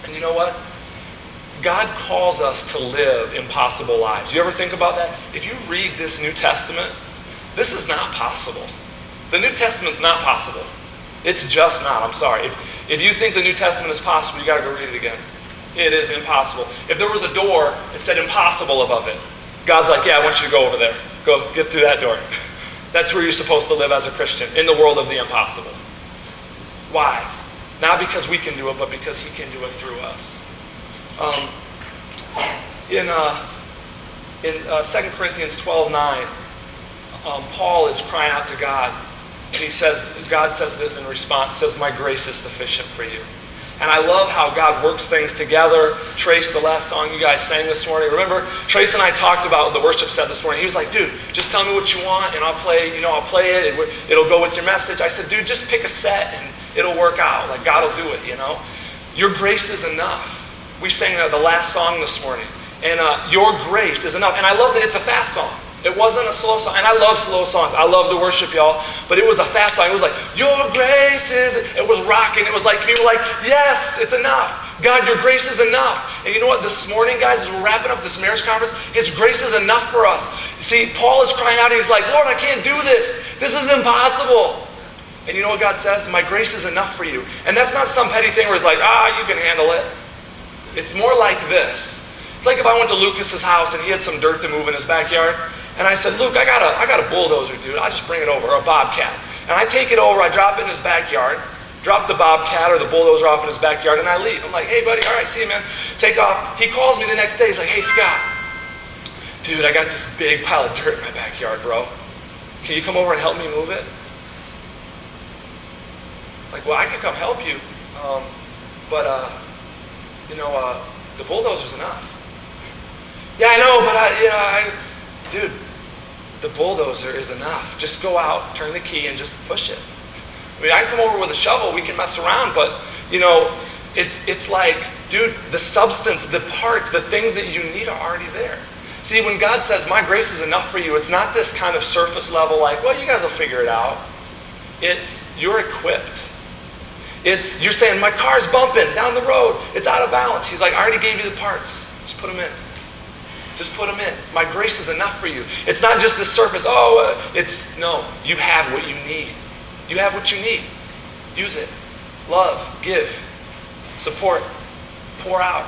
And you know what? God calls us to live impossible lives. You ever think about that? If you read this New Testament, this is not possible. The New Testament's not possible. It's just not. I'm sorry. If you think the New Testament is possible, you got to go read it again. It is impossible. If there was a door that said impossible above it, God's like, yeah, I want you to go over there. Go get through that door. That's where you're supposed to live as a Christian, in the world of the impossible. Why? Not because we can do it, but because he can do it through us. In 2 Corinthians 12:9, Paul is crying out to God. And he says, God says this in response, says, my grace is sufficient for you. And I love how God works things together. Trace, the last song you guys sang this morning. Remember, Trace and I talked about the worship set this morning. He was like, dude, just tell me what you want and I'll play it. It'll go with your message. I said, dude, just pick a set and it'll work out. Like, God will do it, Your grace is enough. We sang the last song this morning. And your grace is enough. And I love that it's a fast song. It wasn't a slow song. And I love slow songs. I love to worship, y'all. But it was a fast song. It was like, your grace is... It was rocking. It was like, people were like, yes, it's enough. God, your grace is enough. And you know what? This morning, guys, as we're wrapping up this marriage conference, his grace is enough for us. See, Paul is crying out and he's like, Lord, I can't do this. This is impossible. And you know what God says? My grace is enough for you. And that's not some petty thing where it's like, you can handle it. It's more like this. It's like if I went to Lucas's house and he had some dirt to move in his backyard. And I said, Luke, I got a bulldozer, dude. I'll just bring it over, or a bobcat. And I take it over, I drop it in his backyard, drop the bobcat or the bulldozer off in his backyard, and I leave. I'm like, hey, buddy, all right, see you, man. Take off. He calls me the next day. He's like, hey, Scott, dude, I got this big pile of dirt in my backyard, bro. Can you come over and help me move it? Like, well, I can come help you, but the bulldozer's enough. Yeah, I know, but dude, the bulldozer is enough. Just go out, turn the key, and just push it. I mean, I can come over with a shovel, we can mess around, but, it's like, dude, the substance, the parts, the things that you need are already there. See, when God says, my grace is enough for you, it's not this kind of surface level like, well, you guys will figure it out. It's, you're equipped. It's, you're saying, my car's bumping down the road. It's out of balance. He's like, I already gave you the parts. Just put them in. Just put them in. My grace is enough for you. It's not just this surface. No, you have what you need. You have what you need. Use it. Love, give, support, pour out.